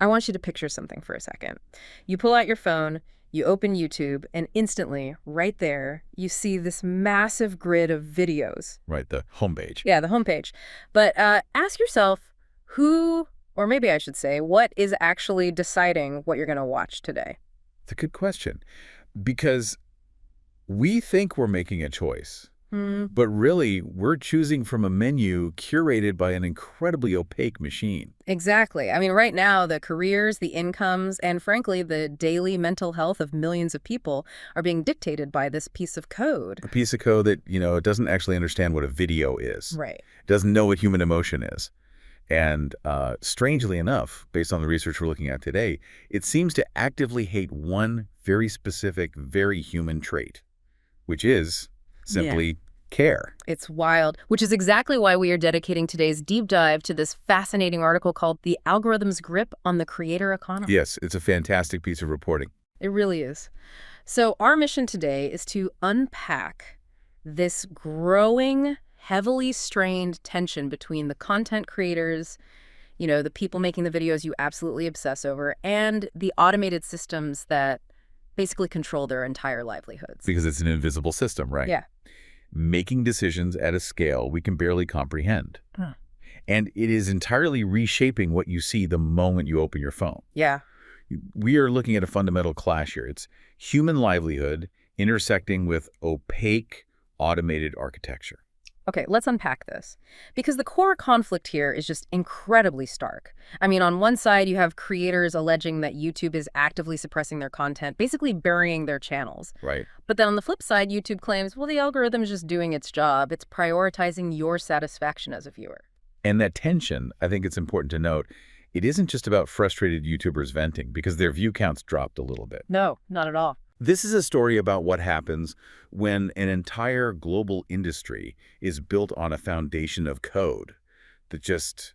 I want you to picture something for a second. You pull out your phone, you open YouTube, and instantly, right there, you see this massive grid of videos. Right, the homepage. Yeah, the homepage. But ask yourself who, or maybe I should say, what is actually deciding what you're going to watch today? It's a good question, because we think we're making a choice, but really we're choosing from a menu curated by an incredibly opaque machine. Exactly. I mean, right now, the careers, the incomes, and frankly, the daily mental health of millions of people are being dictated by this piece of code. A piece of code that, it doesn't actually understand what a video is. Right. It doesn't know what human emotion is. And strangely enough, based on the research we're looking at today, it seems to actively hate one very specific, very human trait, which is simply care. It's wild, which is exactly why we are dedicating today's deep dive to this fascinating article called The Algorithm's Grip on the Creator Economy. Yes, it's a fantastic piece of reporting. It really is. So our mission today is to unpack this growing, heavily strained tension between the content creators, the people making the videos you absolutely obsess over, and the automated systems that basically control their entire livelihoods. Because it's an invisible system, right? Yeah. Making decisions at a scale we can barely comprehend. Huh. And it is entirely reshaping what you see the moment you open your phone. Yeah. We are looking at a fundamental clash here. It's human livelihood intersecting with opaque, automated architecture. Okay, let's unpack this. Because the core conflict here is just incredibly stark. I mean, on one side, you have creators alleging that YouTube is actively suppressing their content, basically burying their channels. Right. But then on the flip side, YouTube claims, well, the algorithm is just doing its job. It's prioritizing your satisfaction as a viewer. And that tension, I think it's important to note, it isn't just about frustrated YouTubers venting because their view counts dropped a little bit. No, not at all. This is a story about what happens when an entire global industry is built on a foundation of code that just,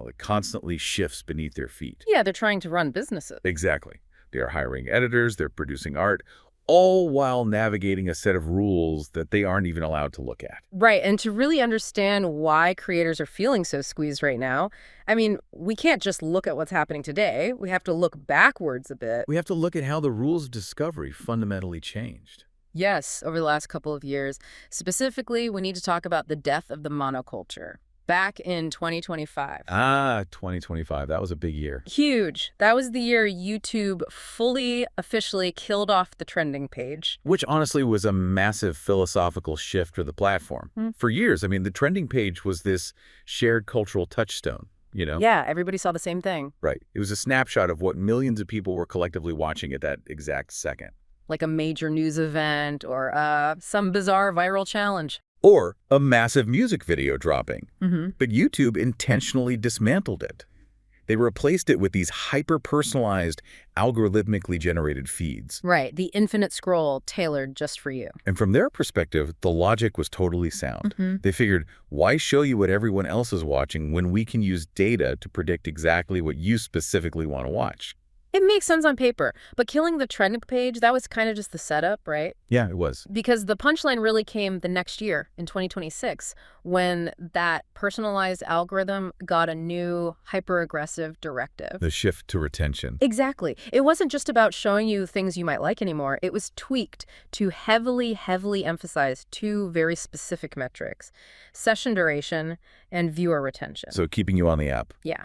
it constantly shifts beneath their feet. Yeah, they're trying to run businesses. Exactly. They are hiring editors, they're producing art, all while navigating a set of rules that they aren't even allowed to look at. Right, and to really understand why creators are feeling so squeezed right now, I mean, we can't just look at what's happening today. We have to look backwards a bit. We have to look at how the rules of discovery fundamentally changed. Yes, over the last couple of years. Specifically, we need to talk about the death of the monoculture. Back in 2025. 2025. That was a big year. Huge. That was the year YouTube fully, officially killed off the trending page. Which honestly was a massive philosophical shift for the platform. For years, I mean, the trending page was this shared cultural touchstone, Yeah, everybody saw the same thing. Right. It was a snapshot of what millions of people were collectively watching at that exact second. Like a major news event or some bizarre viral challenge. Or a massive music video dropping. But YouTube intentionally dismantled it. They replaced it with these hyper-personalized, algorithmically generated feeds. Right, the infinite scroll tailored just for you. And from their perspective, the logic was totally sound. They figured, why show you what everyone else is watching when we can use data to predict exactly what you specifically want to watch? It makes sense on paper, but killing the trending page, that was kind of just the setup, right? Yeah, it was. Because the punchline really came the next year, in 2026, when that personalized algorithm got a new hyper-aggressive directive. The shift to retention. Exactly. It wasn't just about showing you things you might like anymore. It was tweaked to heavily, heavily emphasize two very specific metrics: session duration and viewer retention. So keeping you on the app. Yeah.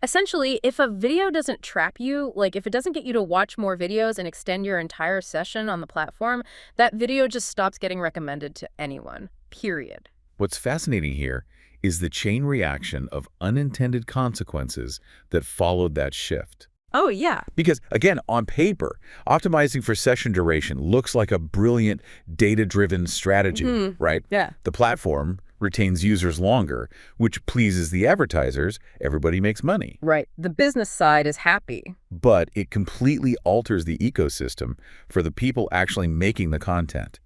Essentially, if a video doesn't trap you, like if it doesn't get you to watch more videos and extend your entire session on the platform, that video just stops getting recommended to anyone, period. What's fascinating here is the chain reaction of unintended consequences that followed that shift. Oh, yeah. Because, again, on paper, optimizing for session duration looks like a brilliant data-driven strategy, right? Yeah. The platform retains users longer, which pleases the advertisers. Everybody makes money. Right. The business side is happy. But it completely alters the ecosystem for the people actually making the content.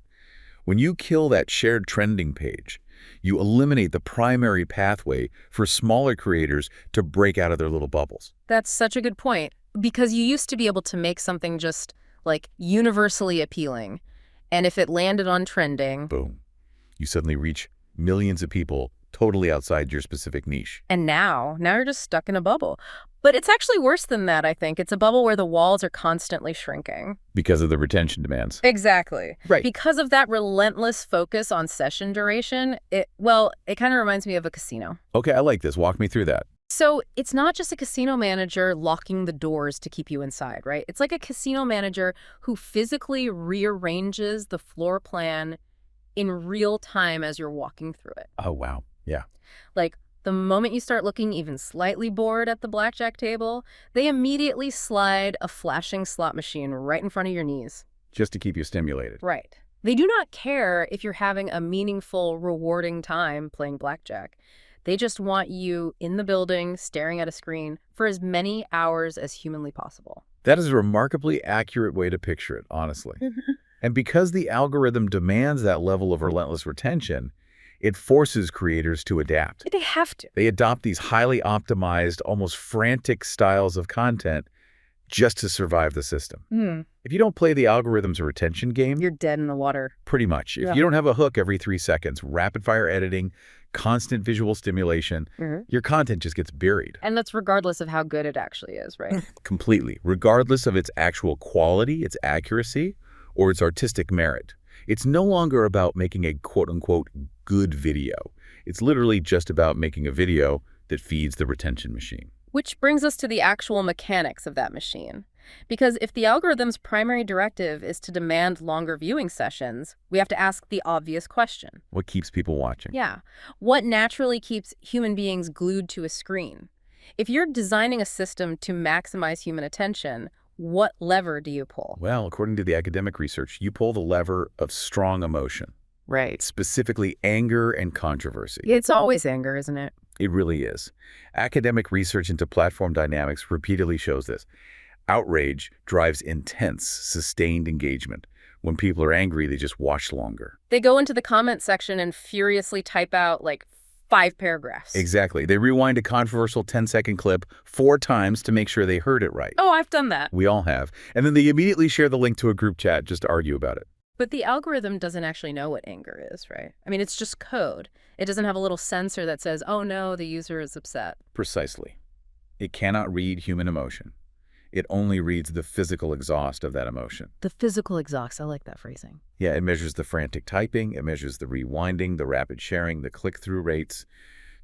When you kill that shared trending page, you eliminate the primary pathway for smaller creators to break out of their little bubbles. That's such a good point. Because you used to be able to make something just, like, universally appealing. And if it landed on trending... Boom. You suddenly reach millions of people totally outside your specific niche. And now you're just stuck in a bubble. But it's actually worse than that, I think. It's a bubble where the walls are constantly shrinking. Because of the retention demands. Exactly. Right. Because of that relentless focus on session duration, it kind of reminds me of a casino. Okay, I like this. Walk me through that. So it's not just a casino manager locking the doors to keep you inside, right? It's like a casino manager who physically rearranges the floor plan in real time as you're walking through it. Oh, wow. Yeah. Like, the moment you start looking even slightly bored at the blackjack table, they immediately slide a flashing slot machine right in front of your knees. Just to keep you stimulated. Right. They do not care if you're having a meaningful, rewarding time playing blackjack. They just want you in the building, staring at a screen, for as many hours as humanly possible. That is a remarkably accurate way to picture it, honestly. And because the algorithm demands that level of relentless retention, it forces creators to adapt. They have to. They adopt these highly optimized, almost frantic styles of content just to survive the system. If you don't play the algorithm's retention game, You're dead in the water. pretty much. If you don't have a hook every 3 seconds, rapid-fire editing, constant visual stimulation, your content just gets buried. And that's regardless of how good it actually is, right? Completely, regardless of its actual quality, its accuracy, or its artistic merit. It's no longer about making a quote-unquote good video. It's literally just about making a video that feeds the retention machine. Which brings us to the actual mechanics of that machine. Because if the algorithm's primary directive is to demand longer viewing sessions, we have to ask the obvious question. What keeps people watching? Yeah. What naturally keeps human beings glued to a screen? If you're designing a system to maximize human attention, what lever do you pull? Well, according to the academic research, you pull the lever of strong emotion, Right. specifically anger and controversy. It's always anger, isn't it? It really is. Academic research into platform dynamics repeatedly shows this. Outrage drives intense, sustained engagement. When people are angry, they just watch longer. They go into the comment section and furiously type out like 5 paragraphs. Exactly. They rewind a controversial 10-second clip 4 times to make sure they heard it right. Oh, I've done that. We all have. And then they immediately share the link to a group chat just to argue about it. But the algorithm doesn't actually know what anger is, right? I mean, it's just code. It doesn't have a little sensor that says, oh no, the user is upset. Precisely. It cannot read human emotion. It only reads the physical exhaust of that emotion. The physical exhaust, I like that phrasing. Yeah, it measures the frantic typing, it measures the rewinding, the rapid sharing, the click-through rates.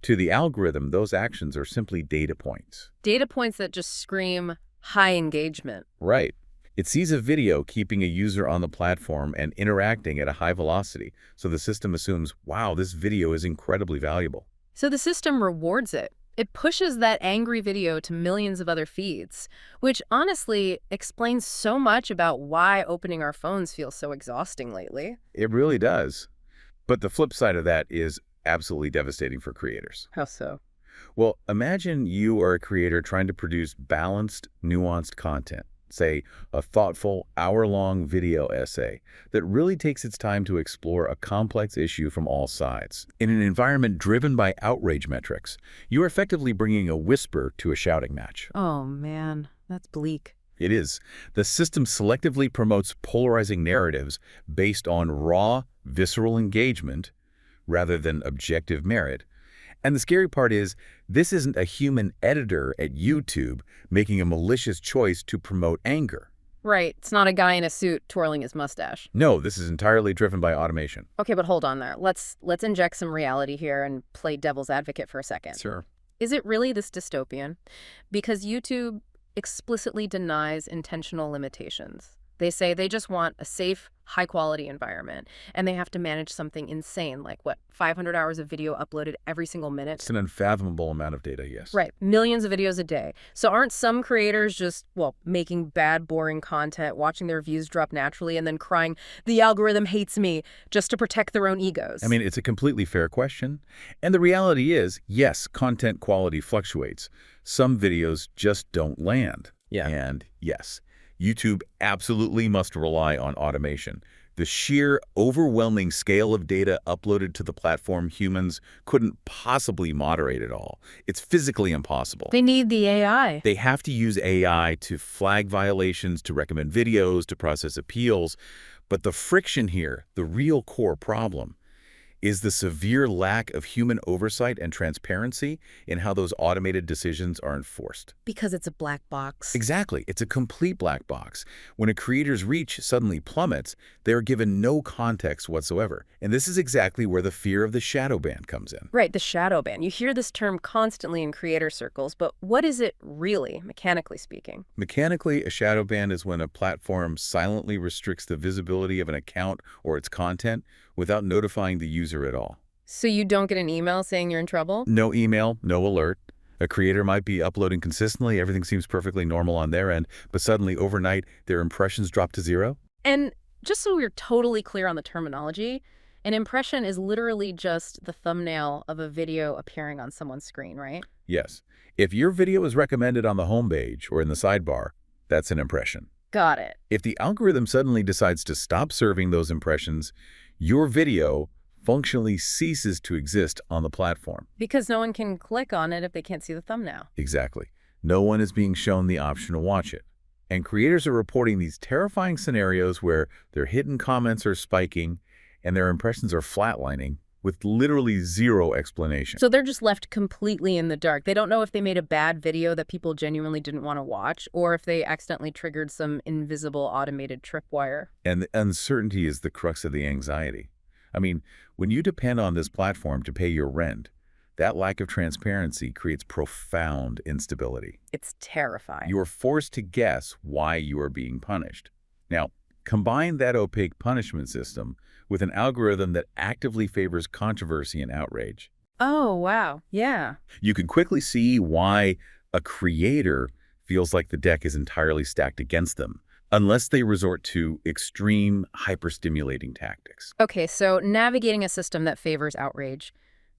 To the algorithm, those actions are simply data points. Data points that just scream high engagement. Right. It sees a video keeping a user on the platform and interacting at a high velocity, so the system assumes, wow, this video is incredibly valuable. So the system rewards it. It pushes that angry video to millions of other feeds, which honestly explains so much about why opening our phones feels so exhausting lately. It really does. But the flip side of that is absolutely devastating for creators. How so? Well, imagine you are a creator trying to produce balanced, nuanced content. Say, a thoughtful, hour-long video essay that really takes its time to explore a complex issue from all sides. In an environment driven by outrage metrics, you are effectively bringing a whisper to a shouting match. Oh man, that's bleak. It is. The system selectively promotes polarizing narratives based on raw, visceral engagement rather than objective merit. And the scary part is, this isn't a human editor at YouTube making a malicious choice to promote anger. Right. It's not a guy in a suit twirling his mustache. No, this is entirely driven by automation. Okay, but hold on there. Let's inject some reality here and play devil's advocate for a second. Sure. Is it really this dystopian? Because YouTube explicitly denies intentional limitations. They say they just want a safe, high-quality environment, and they have to manage something insane, like, 500 hours of video uploaded every single minute? It's an unfathomable amount of data, yes. Right. Millions of videos a day. So aren't some creators just, making bad, boring content, watching their views drop naturally, and then crying, the algorithm hates me, just to protect their own egos? I mean, it's a completely fair question. And the reality is, yes, content quality fluctuates. Some videos just don't land. Yeah. And yes, YouTube absolutely must rely on automation. The sheer, overwhelming scale of data uploaded to the platform humans couldn't possibly moderate it all. It's physically impossible. They need the AI. They have to use AI to flag violations, to recommend videos, to process appeals. But the friction here, the real core problem, is the severe lack of human oversight and transparency in how those automated decisions are enforced. Because it's a black box. Exactly. It's a complete black box. When a creator's reach suddenly plummets, they are given no context whatsoever. And this is exactly where the fear of the shadow ban comes in. Right, the shadow ban. You hear this term constantly in creator circles, but what is it really, mechanically speaking? Mechanically, a shadow ban is when a platform silently restricts the visibility of an account or its content without notifying the user at all. So you don't get an email saying you're in trouble? No email, no alert. A creator might be uploading consistently, everything seems perfectly normal on their end, but suddenly overnight their impressions drop to zero. And just so we're totally clear on the terminology, an impression is literally just the thumbnail of a video appearing on someone's screen, right? Yes. If your video is recommended on the homepage or in the sidebar, that's an impression. Got it. If the algorithm suddenly decides to stop serving those impressions, your video functionally ceases to exist on the platform. Because no one can click on it if they can't see the thumbnail. Exactly. No one is being shown the option to watch it. And creators are reporting these terrifying scenarios where their hidden comments are spiking and their impressions are flatlining with literally zero explanation. So they're just left completely in the dark. They don't know if they made a bad video that people genuinely didn't want to watch, or if they accidentally triggered some invisible automated tripwire. And the uncertainty is the crux of the anxiety. I mean, when you depend on this platform to pay your rent, that lack of transparency creates profound instability. It's terrifying. You are forced to guess why you are being punished. Now, combine that opaque punishment system with an algorithm that actively favors controversy and outrage. Oh, wow. Yeah. You can quickly see why a creator feels like the deck is entirely stacked against them, unless they resort to extreme, hyper-stimulating tactics. Okay, so navigating a system that favors outrage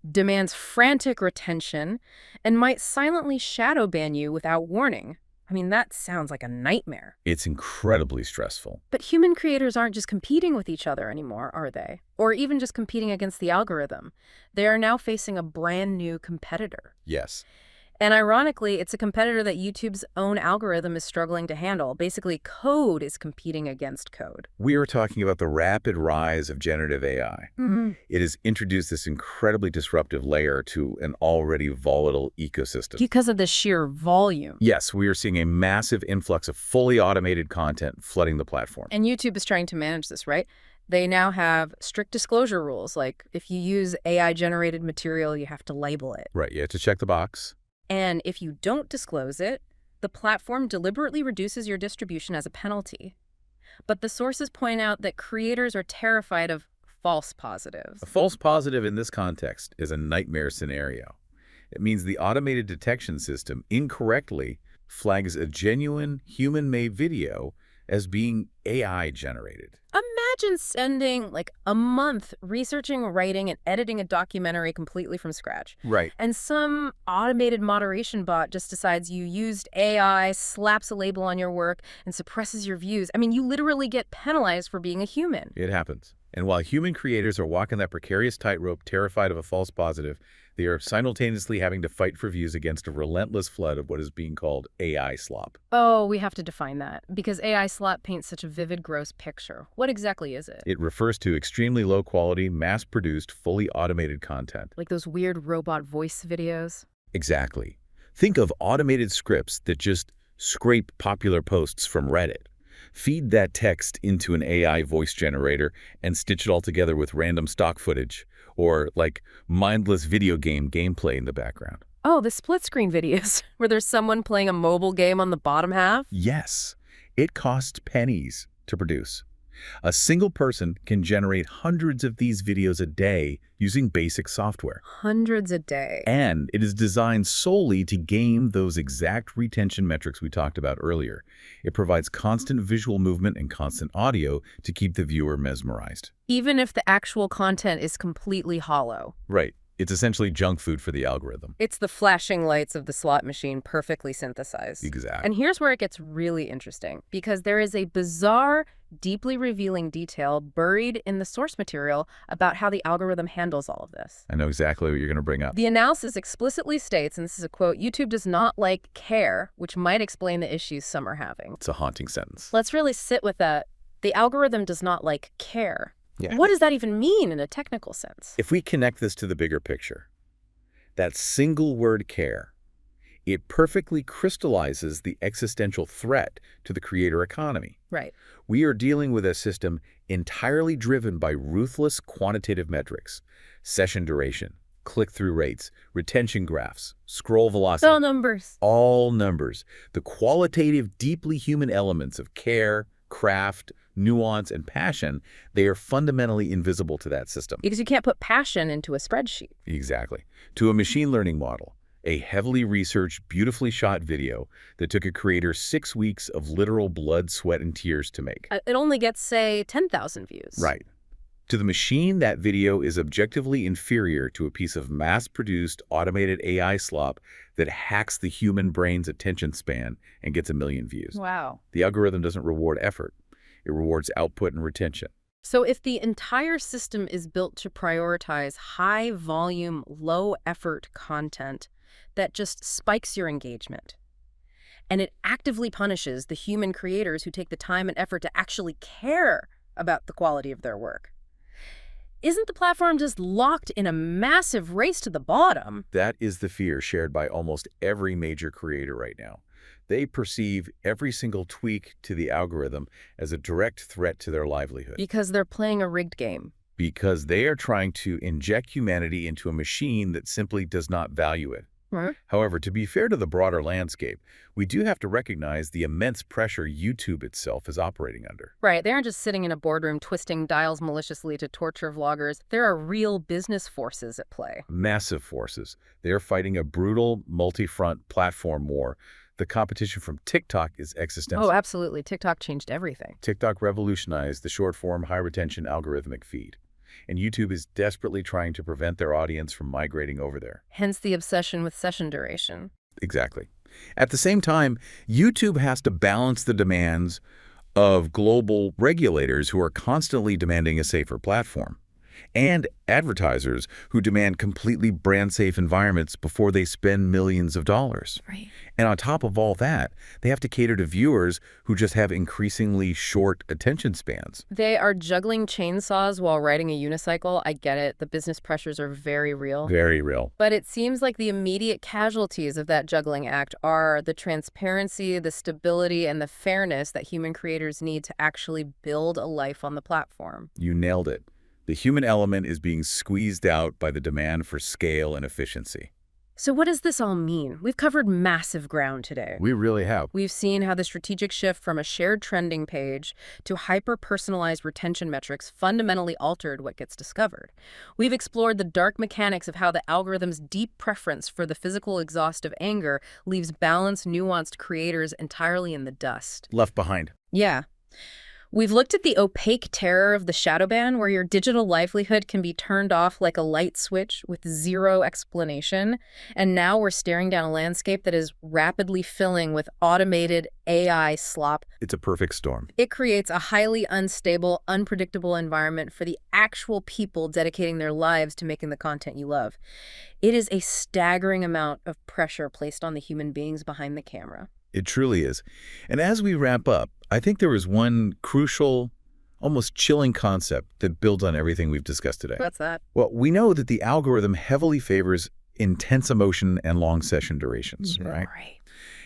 demands frantic retention and might silently shadow ban you without warning. I mean, that sounds like a nightmare. It's incredibly stressful. But human creators aren't just competing with each other anymore, are they? Or even just competing against the algorithm. They are now facing a brand new competitor. Yes. And ironically, it's a competitor that YouTube's own algorithm is struggling to handle. Basically, code is competing against code. We are talking about the rapid rise of generative AI. It has introduced this incredibly disruptive layer to an already volatile ecosystem. Because of the sheer volume. Yes, we are seeing a massive influx of fully automated content flooding the platform. And YouTube is trying to manage this, right? They now have strict disclosure rules, like if you use AI-generated material, you have to label it. Right, you have to check the box. And if you don't disclose it, the platform deliberately reduces your distribution as a penalty. But the sources point out that creators are terrified of false positives. A false positive in this context is a nightmare scenario. It means the automated detection system incorrectly flags a genuine human-made video as being AI-generated. Imagine spending like a month researching, writing, and editing a documentary completely from scratch. Right. And some automated moderation bot just decides you used AI, slaps a label on your work, and suppresses your views. I mean, you literally get penalized for being a human. It happens. And while human creators are walking that precarious tightrope, terrified of a false positive, they are simultaneously having to fight for views against a relentless flood of what is being called AI slop. Oh, we have to define that, because AI slop paints such a vivid, gross picture. What exactly is it? It refers to extremely low-quality, mass-produced, fully automated content. Like those weird robot voice videos? Exactly. Think of automated scripts that just scrape popular posts from Reddit. Feed that text into an AI voice generator and stitch it all together with random stock footage, or like mindless video game gameplay in the background. Oh, the split-screen videos, where there's someone playing a mobile game on the bottom half? Yes, it costs pennies to produce. A single person can generate hundreds of these videos a day using basic software. Hundreds a day. And it is designed solely to game those exact retention metrics we talked about earlier. It provides constant visual movement and constant audio to keep the viewer mesmerized. Even if the actual content is completely hollow. Right. It's essentially junk food for the algorithm. It's the flashing lights of the slot machine perfectly synthesized. Exactly. And here's where it gets really interesting, because there is a bizarre, deeply revealing detail buried in the source material about how the algorithm handles all of this. I know exactly what you're going to bring up. The analysis explicitly states, and this is a quote, YouTube does not like care, which might explain the issues some are having. It's a haunting sentence. Let's really sit with that. The algorithm does not like care. Yeah. What does that even mean in a technical sense? If we connect this to the bigger picture, that single word care, it perfectly crystallizes the existential threat to the creator economy. Right. We are dealing with a system entirely driven by ruthless quantitative metrics: session duration, click-through rates, retention graphs, scroll velocity. All numbers. All numbers. The qualitative, deeply human elements of care, craft, nuance, and passion, they are fundamentally invisible to that system. Because you can't put passion into a spreadsheet. Exactly. To a machine learning model, a heavily researched, beautifully shot video that took a creator 6 weeks of literal blood, sweat, and tears to make. It only gets, say, 10,000 views. Right. To the machine, that video is objectively inferior to a piece of mass-produced, automated AI slop that hacks the human brain's attention span and gets 1 million views. Wow. The algorithm doesn't reward effort. It rewards output and retention. So if the entire system is built to prioritize high-volume, low-effort content that just spikes your engagement, and it actively punishes the human creators who take the time and effort to actually care about the quality of their work, isn't the platform just locked in a massive race to the bottom? That is the fear shared by almost every major creator right now. They perceive every single tweak to the algorithm as a direct threat to their livelihood. Because they're playing a rigged game. Because they are trying to inject humanity into a machine that simply does not value it. Right. However, to be fair to the broader landscape, we do have to recognize the immense pressure YouTube itself is operating under. Right. They aren't just sitting in a boardroom twisting dials maliciously to torture vloggers. There are real business forces at play. Massive forces. They are fighting a brutal, multi-front platform war. The competition from TikTok is existential. Oh, absolutely. TikTok changed everything. TikTok revolutionized the short-form, high-retention algorithmic feed. And YouTube is desperately trying to prevent their audience from migrating over there. Hence the obsession with session duration. Exactly. At the same time, YouTube has to balance the demands of global regulators who are constantly demanding a safer platform, and advertisers who demand completely brand-safe environments before they spend millions of dollars. Right. And on top of all that, they have to cater to viewers who just have increasingly short attention spans. They are juggling chainsaws while riding a unicycle. I get it. The business pressures are very real. Very real. But it seems like the immediate casualties of that juggling act are the transparency, the stability, and the fairness that human creators need to actually build a life on the platform. You nailed it. The human element is being squeezed out by the demand for scale and efficiency. So what does this all mean? We've covered massive ground today. We really have. We've seen how the strategic shift from a shared trending page to hyper-personalized retention metrics fundamentally altered what gets discovered. We've explored the dark mechanics of how the algorithm's deep preference for the physical exhaust of anger leaves balanced, nuanced creators entirely in the dust. Left behind. Yeah. We've looked at the opaque terror of the shadow ban, where your digital livelihood can be turned off like a light switch with zero explanation. And now we're staring down a landscape that is rapidly filling with automated AI slop. It's a perfect storm. It creates a highly unstable, unpredictable environment for the actual people dedicating their lives to making the content you love. It is a staggering amount of pressure placed on the human beings behind the camera. It truly is. And as we wrap up, I think there is one crucial, almost chilling concept that builds on everything we've discussed today. What's that? Well, we know that the algorithm heavily favors intense emotion and long session durations, right? Right.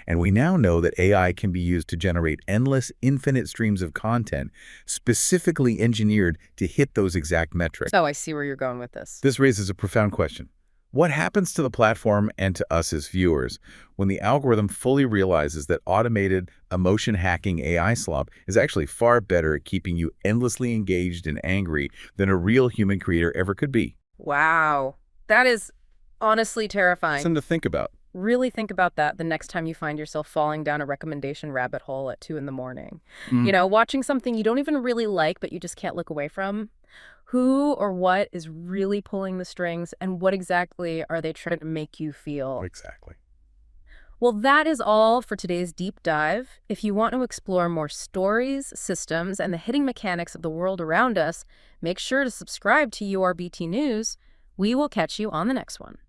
And we now know that AI can be used to generate endless, infinite streams of content specifically engineered to hit those exact metrics. Oh, I see where you're going with this. This raises a profound question. What happens to the platform and to us as viewers when the algorithm fully realizes that automated emotion-hacking AI slop is actually far better at keeping you endlessly engaged and angry than a real human creator ever could be? Wow. That is honestly terrifying. Something to think about. Really think about that the next time you find yourself falling down a recommendation rabbit hole at 2 a.m. You know, watching something you don't even really like, but you just can't look away from. Who or what is really pulling the strings, and what exactly are they trying to make you feel? Exactly. Well, that is all for today's deep dive. If you want to explore more stories, systems, and the hidden mechanics of the world around us, make sure to subscribe to URBT News. We will catch you on the next one.